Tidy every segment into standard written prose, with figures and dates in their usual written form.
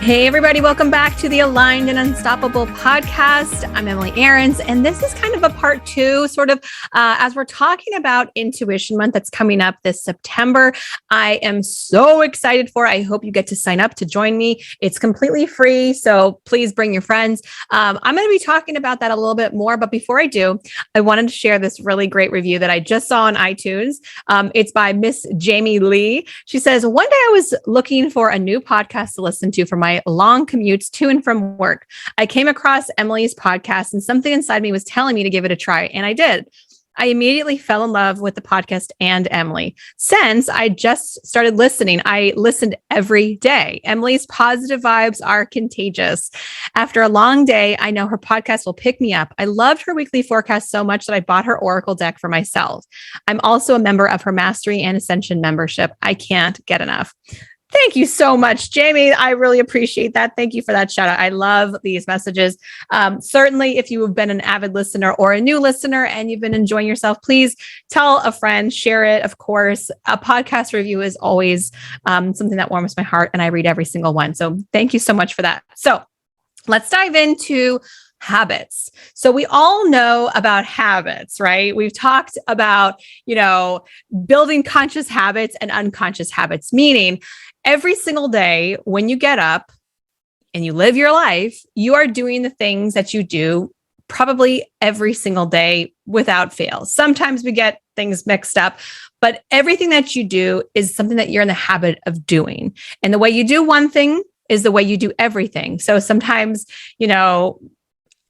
Hey, everybody. Welcome back to the Aligned and Unstoppable podcast. I'm Emily Ahrens, and this is kind of a part two, as we're talking about Intuition Month that's coming up this September. I am so excited for it. I hope you get to sign up to join me. It's completely free, so please bring your friends. I'm going to be talking about that a little bit more, but before I do, I wanted to share this really great review that I just saw on iTunes. It's by Miss Jamie Lee. She says, one day I was looking for a new podcast to listen to for my long commutes to and from work. I came across Emily's podcast and something inside me was telling me to give it a try, and I did. I immediately fell in love with the podcast and Emily. Since I just started listening, I listened every day. Emily's positive vibes are contagious. After a long day, I know her podcast will pick me up. I loved her weekly forecast so much that I bought her Oracle deck for myself. I'm also a member of her Mastery and Ascension membership. I can't get enough. Thank you so much, Jamie. I really appreciate that. Thank you for that shout out. I love these messages. Certainly, if you have been an avid listener or a new listener and you've been enjoying yourself, please tell a friend, share it. Of course, a podcast review is always something that warms my heart, and I read every single one. So thank you so much for that. So let's dive into habits. So we all know about habits, right? We've talked about, building conscious habits and unconscious habits, meaning every single day when you get up and you live your life, you are doing the things that you do probably every single day without fail. Sometimes we get things mixed up, but everything that you do is something that you're in the habit of doing. And the way you do one thing is the way you do everything. So sometimes,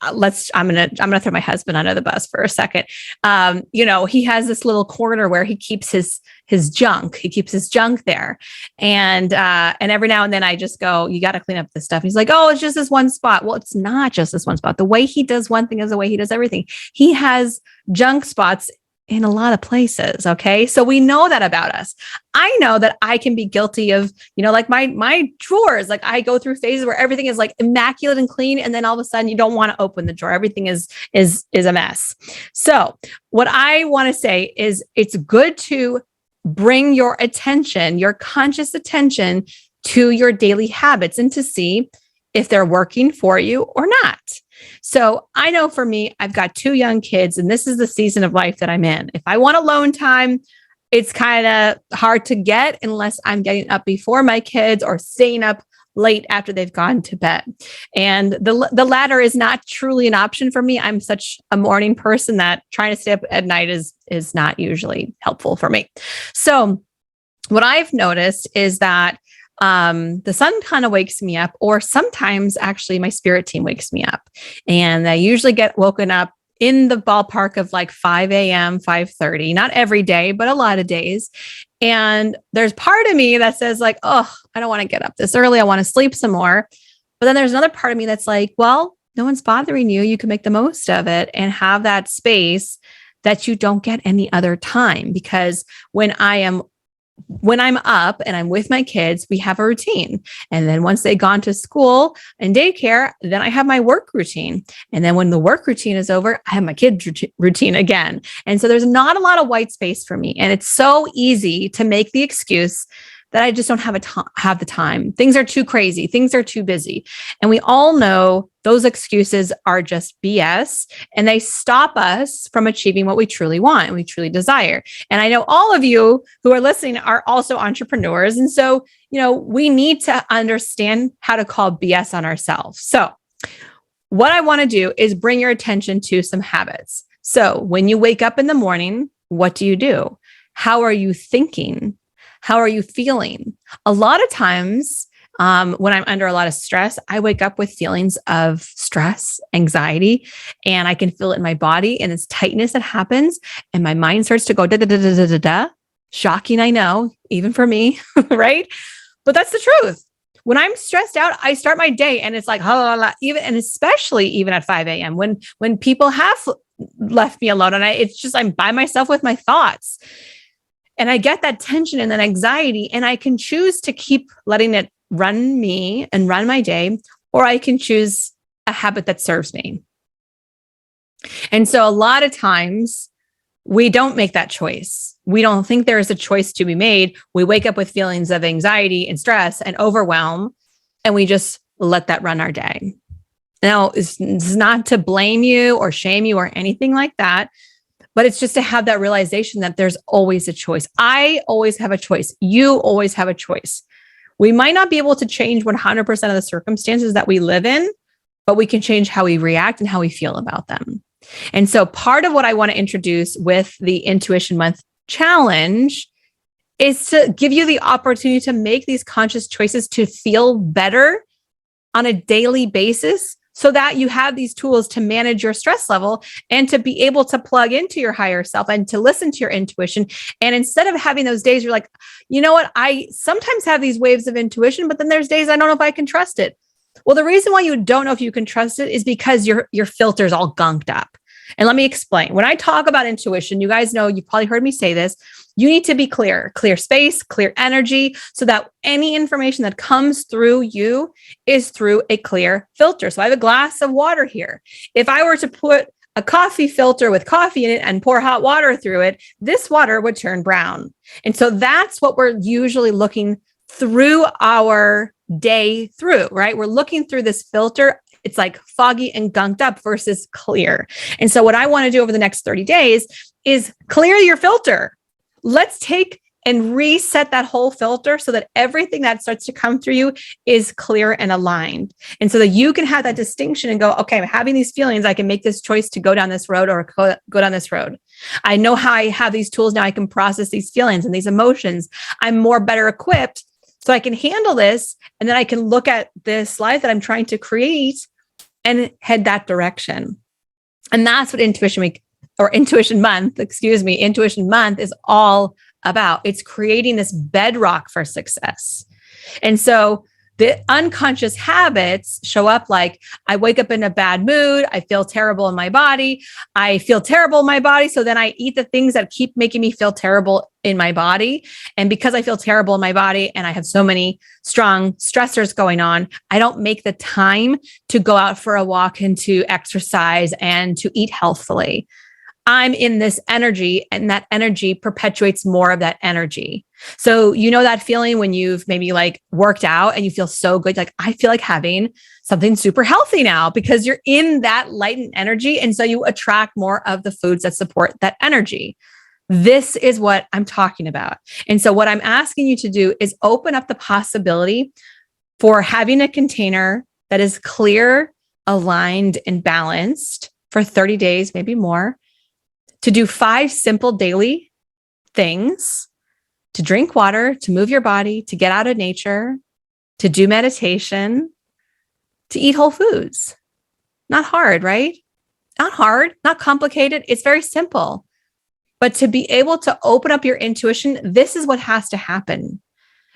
I'm gonna throw my husband under the bus for a second. He has this little corner where he keeps his junk. He keeps his junk there, and every now and then I just go, "You got to clean up this stuff." And he's like, "Oh, it's just this one spot." Well, it's not just this one spot. The way he does one thing is the way he does everything. He has junk spots in a lot of places. Okay. So we know that about us. I know that I can be guilty of, like my drawers, like I go through phases where everything is like immaculate and clean. And then all of a sudden you don't want to open the drawer. Everything is a mess. So what I want to say is it's good to bring your attention, your conscious attention to your daily habits and to see if they're working for you or not. So I know for me, I've got 2 young kids, and this is the season of life that I'm in. If I want alone time, it's kind of hard to get unless I'm getting up before my kids or staying up late after they've gone to bed. And the latter is not truly an option for me. I'm such a morning person that trying to stay up at night is not usually helpful for me. So what I've noticed is that the sun kind of wakes me up, or sometimes actually my spirit team wakes me up, and I usually get woken up in the ballpark of like 5 a.m., 5:30, not every day, but a lot of days. And there's part of me that says like, oh, I don't want to get up this early. I want to sleep some more. But then there's another part of me that's like, well, no one's bothering you. You can make the most of it and have that space that you don't get any other time. Because when I'm up and I'm with my kids, we have a routine. And then once they've gone to school and daycare, then I have my work routine. And then when the work routine is over, I have my kids routine again. And so there's not a lot of white space for me. And it's so easy to make the excuse that I just don't have the time. Things are too crazy. Things are too busy. And we all know those excuses are just BS, and they stop us from achieving what we truly want and we truly desire. And I know all of you who are listening are also entrepreneurs. And so, we need to understand how to call BS on ourselves. So what I want to do is bring your attention to some habits. So when you wake up in the morning, what do? How are you thinking? How are you feeling? A lot of times when I'm under a lot of stress, I wake up with feelings of stress, anxiety, and I can feel it in my body, and it's tightness that happens. And my mind starts to go da da da da da da da. Shocking, I know, even for me, right? But that's the truth. When I'm stressed out, I start my day and it's like, even, and especially even at 5 a.m. when people have left me alone and it's just, I'm by myself with my thoughts. And I get that tension and that anxiety, and I can choose to keep letting it run me and run my day, or I can choose a habit that serves me. And so a lot of times we don't make that choice. We don't think there is a choice to be made. We wake up with feelings of anxiety and stress and overwhelm, and we just let that run our day. Now, it's not to blame you or shame you or anything like that, but it's just to have that realization that there's always a choice. I always have a choice. You always have a choice. We might not be able to change 100% of the circumstances that we live in, but we can change how we react and how we feel about them. And so part of what I want to introduce with the Intuition Month Challenge is to give you the opportunity to make these conscious choices to feel better on a daily basis, so that you have these tools to manage your stress level and to be able to plug into your higher self and to listen to your intuition. And instead of having those days, you're like, you know what? I sometimes have these waves of intuition, but then there's days I don't know if I can trust it. Well, the reason why you don't know if you can trust it is because your filter's all gunked up. And let me explain. When I talk about intuition, you guys know, you've probably heard me say this, you need to be clear space, clear energy, so that any information that comes through you is through a clear filter. So I have a glass of water here. If I were to put a coffee filter with coffee in it and pour hot water through it, this water would turn brown. And so that's what we're usually looking through our day through, right? We're looking through this filter. It's like foggy and gunked up versus clear. And so what I want to do over the next 30 days is clear your filter. Let's take and reset that whole filter so that everything that starts to come through you is clear and aligned. And so that you can have that distinction and go, okay, I'm having these feelings. I can make this choice to go down this road or go down this road. I know how I have these tools now. I can process these feelings and these emotions. I'm more better equipped so I can handle this. And then I can look at this life that I'm trying to create and head that direction. And that's what Intuition Month is all about. It's creating this bedrock for success. And so the unconscious habits show up like, I wake up in a bad mood. I feel terrible in my body. So then I eat the things that keep making me feel terrible in my body. And because I feel terrible in my body and I have so many strong stressors going on, I don't make the time to go out for a walk and to exercise and to eat healthfully. I'm in this energy, and that energy perpetuates more of that energy. So, you know, that feeling when you've maybe like worked out and you feel so good, like, I feel like having something super healthy now, because you're in that lightened energy. And so you attract more of the foods that support that energy. This is what I'm talking about. And so what I'm asking you to do is open up the possibility for having a container that is clear, aligned, and balanced for 30 days, maybe more, to do 5 simple daily things: to drink water, to move your body, to get out of nature, to do meditation, to eat whole foods. Not hard, right? Not hard, not complicated. It's very simple. But to be able to open up your intuition, this is what has to happen.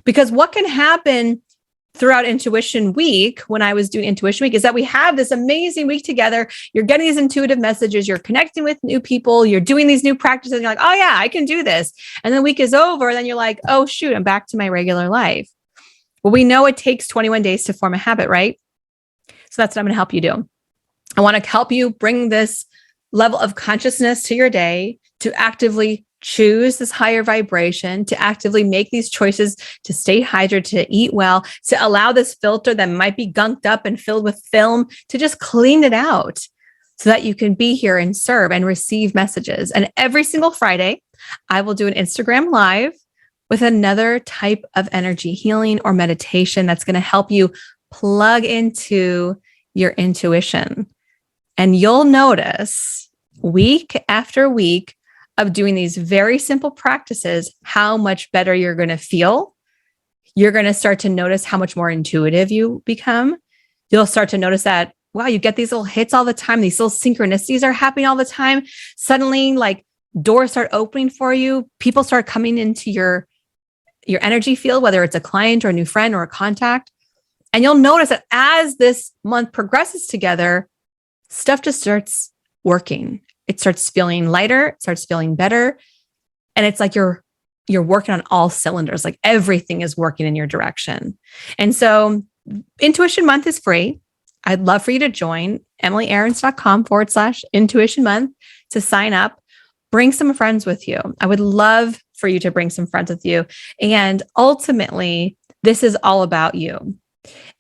Because what can happen throughout Intuition Week, when I was doing Intuition Week, is that we have this amazing week together. You're getting these intuitive messages. You're connecting with new people. You're doing these new practices. And you're like, oh yeah, I can do this. And then the week is over. And then you're like, oh shoot, I'm back to my regular life. Well, we know it takes 21 days to form a habit, right? So that's what I'm going to help you do. I want to help you bring this level of consciousness to your day, to actively choose this higher vibration, to actively make these choices, to stay hydrated, to eat well, to allow this filter that might be gunked up and filled with film to just clean it out so that you can be here and serve and receive messages. And every single Friday, I will do an Instagram Live with another type of energy healing or meditation that's going to help you plug into your intuition. And you'll notice week after week of doing these very simple practices, how much better you're going to feel. You're going to start to notice how much more intuitive you become. You'll start to notice that, wow, you get these little hits all the time. These little synchronicities are happening all the time. Suddenly, like, doors start opening for you. People start coming into your energy field, whether it's a client or a new friend or a contact. And you'll notice that as this month progresses together, stuff just starts working. It starts feeling lighter, it starts feeling better. And it's like you're working on all cylinders, like everything is working in your direction. And so Intuition Month is free. I'd love for you to join EmilyAarons.com/Intuition Month to sign up. Bring some friends with you. I would love for you to bring some friends with you. And ultimately, this is all about you.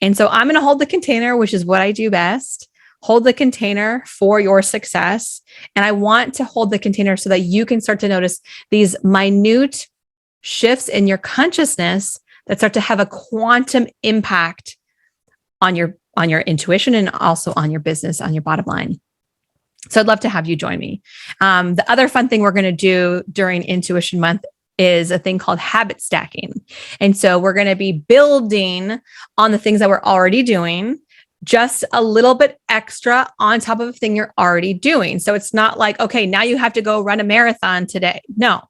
And so I'm going to hold the container, which is what I do best. Hold the container for your success. And I want to hold the container so that you can start to notice these minute shifts in your consciousness that start to have a quantum impact on your intuition and also on your business, on your bottom line. So I'd love to have you join me. The other fun thing we're going to do during Intuition Month is a thing called habit stacking. And so we're going to be building on the things that we're already doing, just a little bit extra on top of a thing you're already doing. So it's not like, okay, now you have to go run a marathon today. No.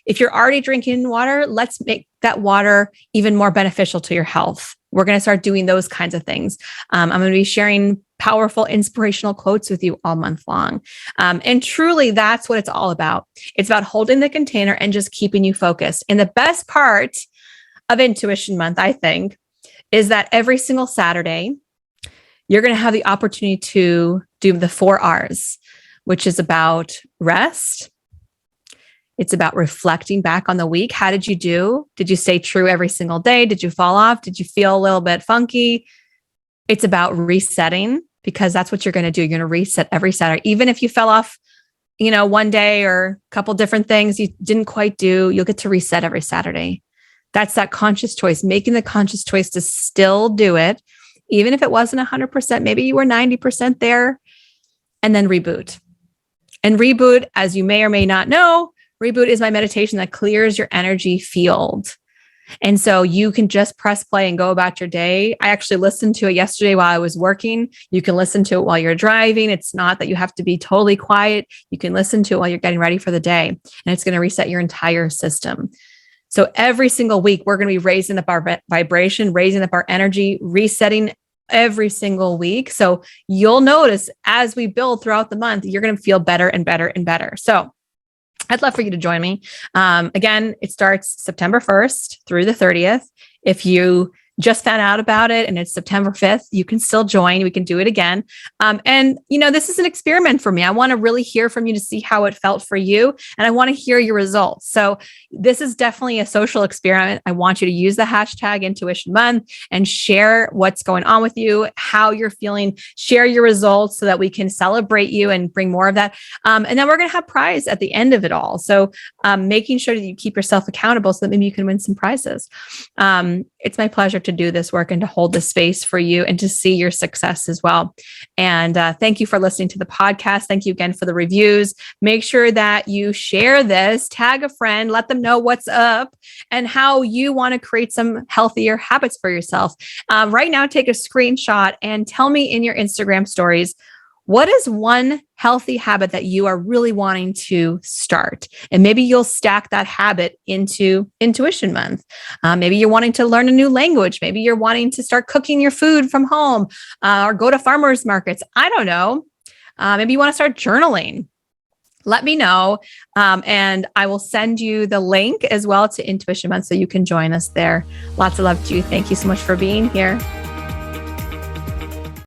If you're already drinking water, let's make that water even more beneficial to your health. We're going to start doing those kinds of things. I'm going to be sharing powerful, inspirational quotes with you all month long. And truly, that's what it's all about. It's about holding the container and just keeping you focused. And the best part of Intuition Month, I think, is that every single Saturday, you're going to have the opportunity to do the 4 R's, which is about rest. It's about reflecting back on the week. How did you do? Did you stay true every single day? Did you fall off? Did you feel a little bit funky? It's about resetting, because that's what you're going to do. You're going to reset every Saturday. Even if you fell off, one day or a couple different things you didn't quite do, you'll get to reset every Saturday. That's that conscious choice, making the conscious choice to still do it. Even if it wasn't 100%, maybe you were 90% there, and then reboot. And reboot, as you may or may not know, reboot is my meditation that clears your energy field. And so you can just press play and go about your day. I actually listened to it yesterday while I was working. You can listen to it while you're driving. It's not that you have to be totally quiet. You can listen to it while you're getting ready for the day, and it's going to reset your entire system. So every single week, we're going to be raising up our vibration, raising up our energy, resetting every single week. So you'll notice as we build throughout the month, you're going to feel better and better and better. So I'd love for you to join me. Again, it starts September 1st through the 30th. If you just found out about it and it's September 5th, you can still join. We can do it again. And this is an experiment for me. I want to really hear from you to see how it felt for you. And I want to hear your results. So this is definitely a social experiment. I want you to use the hashtag Intuition Month and share what's going on with you, how you're feeling, share your results so that we can celebrate you and bring more of that. And then we're going to have prize at the end of it all. So making sure that you keep yourself accountable so that maybe you can win some prizes. It's my pleasure to do this work and to hold the space for you and to see your success as well. And thank you for listening to the podcast. Thank you again for the reviews. Make sure that you share this, tag a friend, let them know what's up and how you want to create some healthier habits for yourself. Right now, take a screenshot and tell me in your Instagram stories, what is one healthy habit that you are really wanting to start? And maybe you'll stack that habit into Intuition Month. Maybe you're wanting to learn a new language. Maybe you're wanting to start cooking your food from home or go to farmers markets. I don't know. Maybe you want to start journaling. Let me know. And I will send you the link as well to Intuition Month so you can join us there. Lots of love to you. Thank you so much for being here.